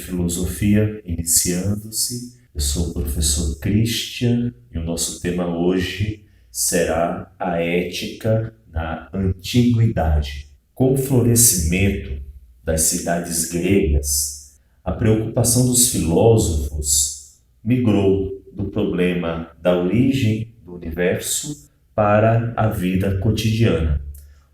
Filosofia iniciando-se. Eu sou o professor Christian e o nosso tema hoje será a ética na antiguidade. Com o florescimento das cidades gregas, a preocupação dos filósofos migrou do problema da origem do universo para a vida cotidiana.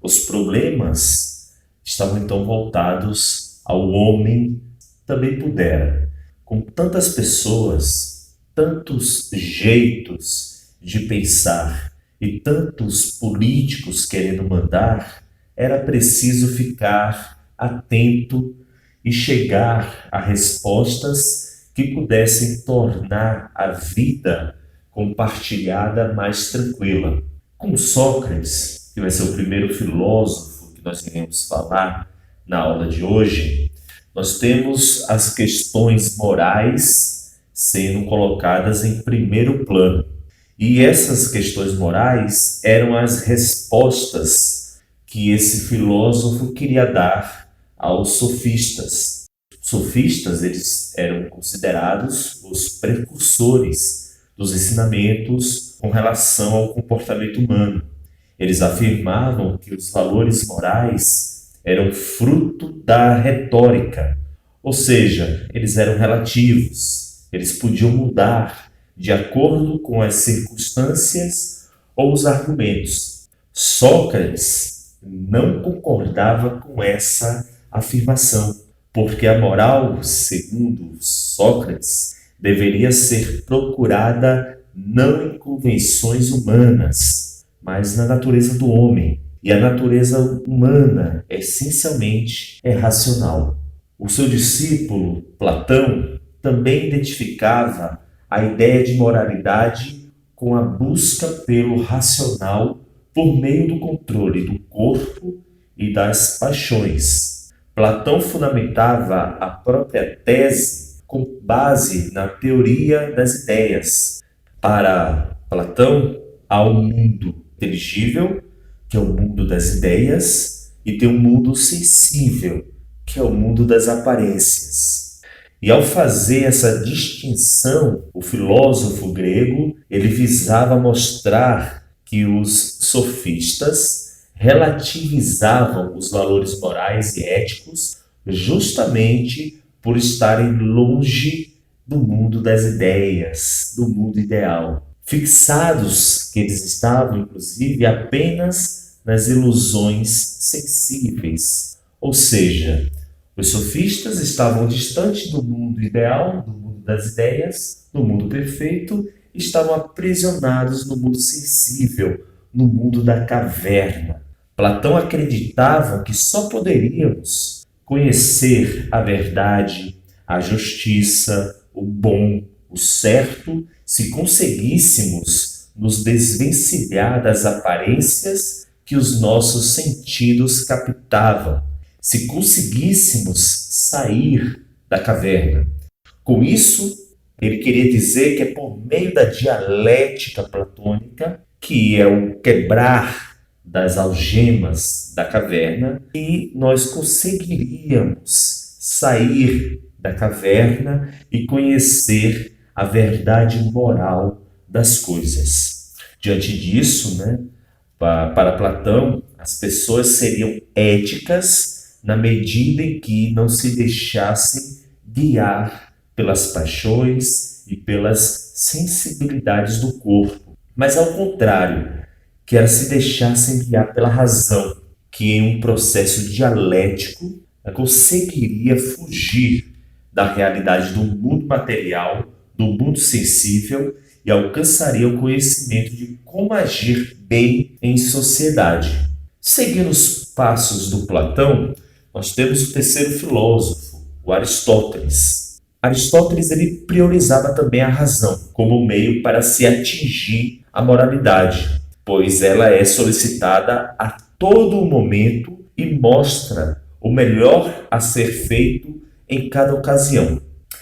Os problemas estavam então voltados ao homem. Também pudera, com tantas pessoas, tantos jeitos de pensar e tantos políticos querendo mandar, era preciso ficar atento e chegar a respostas que pudessem tornar a vida compartilhada mais tranquila. Com Sócrates, que vai ser o primeiro filósofo que nós iremos falar na aula de hoje, nós temos as questões morais sendo colocadas em primeiro plano. E essas questões morais eram as respostas que esse filósofo queria dar aos sofistas. Os sofistas, eles eram considerados os precursores dos ensinamentos com relação ao comportamento humano. Eles afirmavam que os valores morais eram fruto da retórica, ou seja, eles eram relativos, eles podiam mudar de acordo com as circunstâncias ou os argumentos. Sócrates não concordava com essa afirmação, porque a moral, segundo Sócrates, deveria ser procurada não em convenções humanas, mas na natureza do homem. E a natureza humana, essencialmente, é racional. O seu discípulo, Platão, também identificava a ideia de moralidade com a busca pelo racional por meio do controle do corpo e das paixões. Platão fundamentava a própria tese com base na teoria das ideias. Para Platão, há um mundo inteligível, que é o mundo das ideias, e tem um mundo sensível, que é o mundo das aparências. E ao fazer essa distinção, o filósofo grego, ele visava mostrar que os sofistas relativizavam os valores morais e éticos justamente por estarem longe do mundo das ideias, do mundo ideal. Fixados que eles estavam, inclusive, apenas nas ilusões sensíveis. Ou seja, os sofistas estavam distantes do mundo ideal, do mundo das ideias, do mundo perfeito, estavam aprisionados no mundo sensível, no mundo da caverna. Platão acreditava que só poderíamos conhecer a verdade, a justiça, o bom, o certo, se conseguíssemos nos desvencilhar das aparências que os nossos sentidos captavam, se conseguíssemos sair da caverna. Com isso, ele queria dizer que é por meio da dialética platônica, que é o quebrar das algemas da caverna, que nós conseguiríamos sair da caverna e conhecer a verdade moral das coisas. Diante disso, para Platão, as pessoas seriam éticas na medida em que não se deixassem guiar pelas paixões e pelas sensibilidades do corpo, mas ao contrário, que elas se deixassem guiar pela razão, que em um processo dialético conseguiria fugir da realidade do mundo material, do mundo sensível, e alcançaria o conhecimento de como agir bem em sociedade. Seguindo os passos do Platão, nós temos o terceiro filósofo, o Aristóteles. Aristóteles ele priorizava também a razão como meio para se atingir a moralidade, pois ela é solicitada a todo momento e mostra o melhor a ser feito em cada ocasião.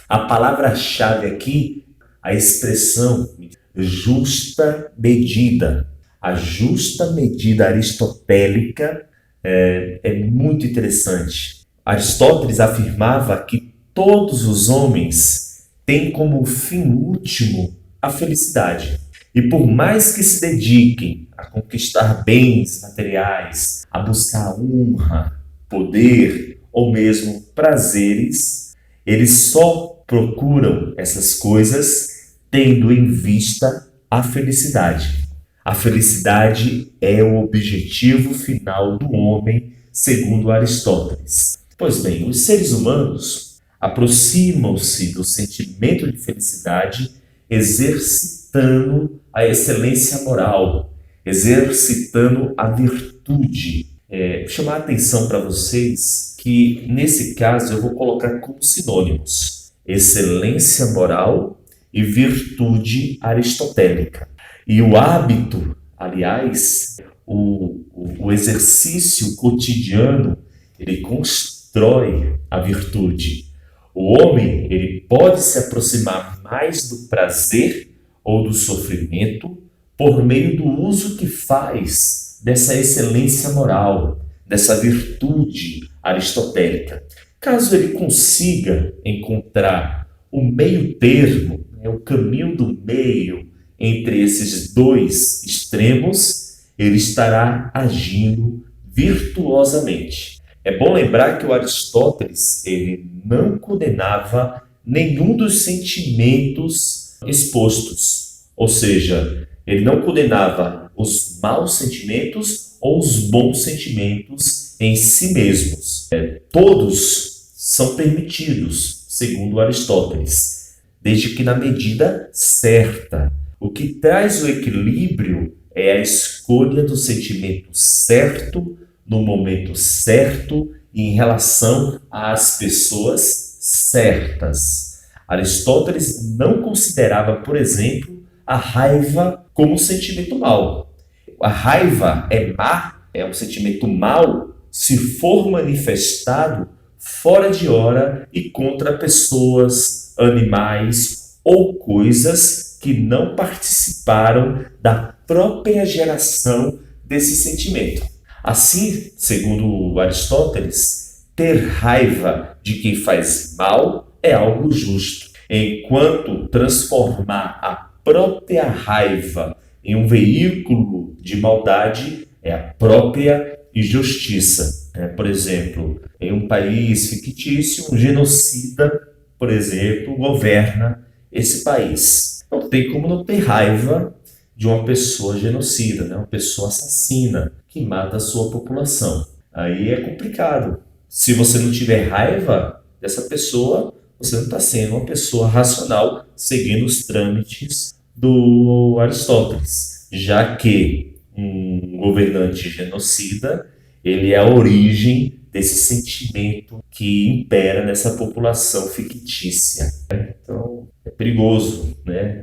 A palavra-chave aqui, a expressão justa medida. A justa medida aristotélica é muito interessante. Aristóteles afirmava que todos os homens têm como fim último a felicidade. E por mais que se dediquem a conquistar bens materiais, a buscar honra, poder ou mesmo prazeres, eles só procuram essas coisas tendo em vista a felicidade. A felicidade é o objetivo final do homem, segundo Aristóteles. Pois bem, os seres humanos aproximam-se do sentimento de felicidade exercitando a excelência moral, exercitando a virtude. Vou chamar a atenção para vocês que, nesse caso, eu vou colocar como sinônimos: excelência moral e virtude aristotélica. E o hábito, aliás, o exercício cotidiano, ele constrói a virtude. O homem, ele pode se aproximar mais do prazer ou do sofrimento por meio do uso que faz dessa excelência moral, dessa virtude aristotélica. Caso ele consiga encontrar o meio termo, o caminho do meio entre esses dois extremos, ele estará agindo virtuosamente. É bom lembrar que o Aristóteles ele não condenava nenhum dos sentimentos expostos, ou seja, ele não condenava os maus sentimentos ou os bons sentimentos em si mesmos. Todos são permitidos, segundo Aristóteles, desde que na medida certa. O que traz o equilíbrio é a escolha do sentimento certo, no momento certo e em relação às pessoas certas. Aristóteles não considerava, por exemplo, a raiva como um sentimento mau. A raiva é má, é um sentimento mau se for manifestado fora de hora e contra pessoas, animais ou coisas que não participaram da própria geração desse sentimento. Assim, segundo Aristóteles, ter raiva de quem faz mal é algo justo, enquanto transformar a própria raiva em um veículo de maldade é a própria injustiça. Por exemplo, em um país fictício, um genocida, por exemplo, governa esse país. Não tem como não ter raiva de uma pessoa genocida, uma pessoa assassina, que mata a sua população. Aí é complicado. Se você não tiver raiva dessa pessoa, você não está sendo uma pessoa racional, seguindo os trâmites do Aristóteles, já que um governante genocida, ele é a origem desse sentimento que impera nessa população fictícia. Então, é perigoso,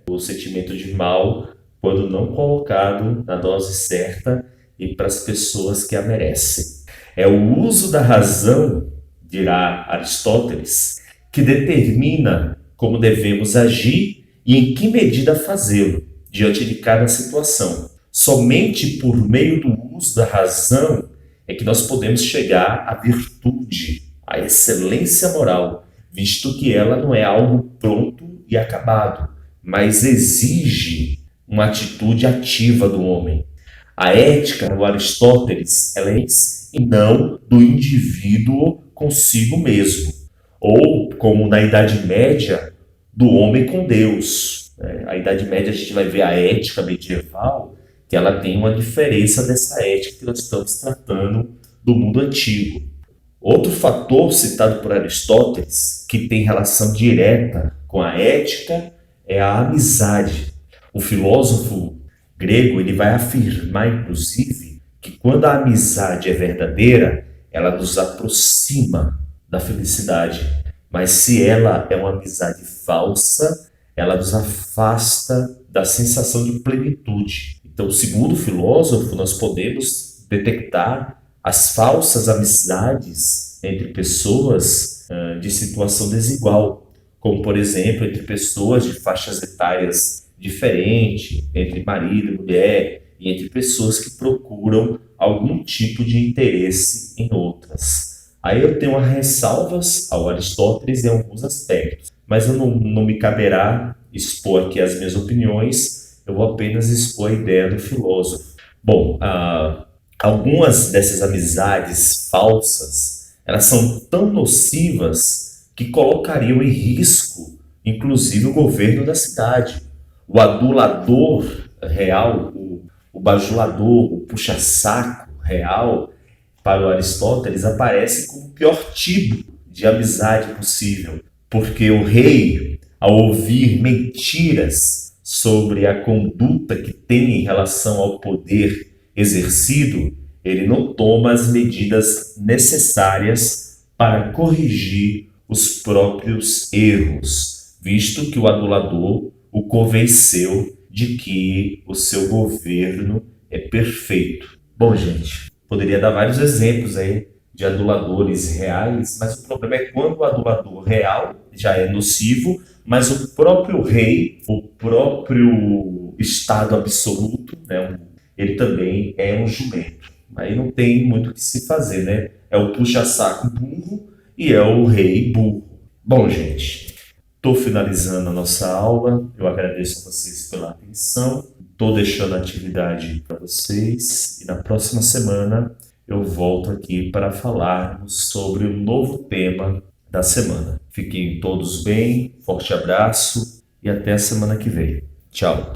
o sentimento de mal, quando não colocado na dose certa e para as pessoas que a merecem. É o uso da razão, dirá Aristóteles, que determina como devemos agir e em que medida fazê-lo diante de cada situação. Somente por meio do uso da razão é que nós podemos chegar à virtude, à excelência moral, visto que ela não é algo pronto e acabado, mas exige uma atitude ativa do homem. A ética, no Aristóteles, ela é e não do indivíduo consigo mesmo, ou, como na Idade Média, do homem com Deus. A Idade Média a gente vai ver a ética medieval, que ela tem uma diferença dessa ética que nós estamos tratando do mundo antigo. Outro fator citado por Aristóteles, que tem relação direta com a ética, é a amizade. O filósofo grego ele vai afirmar, inclusive, que quando a amizade é verdadeira, ela nos aproxima da felicidade. Mas se ela é uma amizade falsa, ela nos afasta da sensação de plenitude. Então, segundo o filósofo, nós podemos detectar as falsas amizades entre pessoas de situação desigual, como, por exemplo, entre pessoas de faixas etárias diferentes, entre marido e mulher, e entre pessoas que procuram algum tipo de interesse em outras. Aí eu tenho ressalvas ao Aristóteles em alguns aspectos, mas eu não me caberá expor aqui as minhas opiniões, eu vou apenas expor a ideia do filósofo. Bom, algumas dessas amizades falsas, elas são tão nocivas que colocariam em risco, inclusive, o governo da cidade. O adulador real, o bajulador, o puxa-saco real, para o Aristóteles, aparece como o pior tipo de amizade possível, porque o rei, ao ouvir mentiras sobre a conduta que tem em relação ao poder exercido, ele não toma as medidas necessárias para corrigir os próprios erros, visto que o adulador o convenceu de que o seu governo é perfeito. Bom, gente, poderia dar vários exemplos aí de aduladores reais, mas o problema é quando o adulador real já é nocivo, mas o próprio rei, o próprio Estado absoluto, né, ele também é um jumento. Aí não tem muito o que se fazer, né? É o puxa-saco burro e é o rei burro. Bom, gente, estou finalizando a nossa aula. Eu agradeço a vocês pela atenção. Estou deixando a atividade para vocês e na próxima semana eu volto aqui para falarmos sobre o novo tema da semana. Fiquem todos bem, forte abraço e até a semana que vem. Tchau!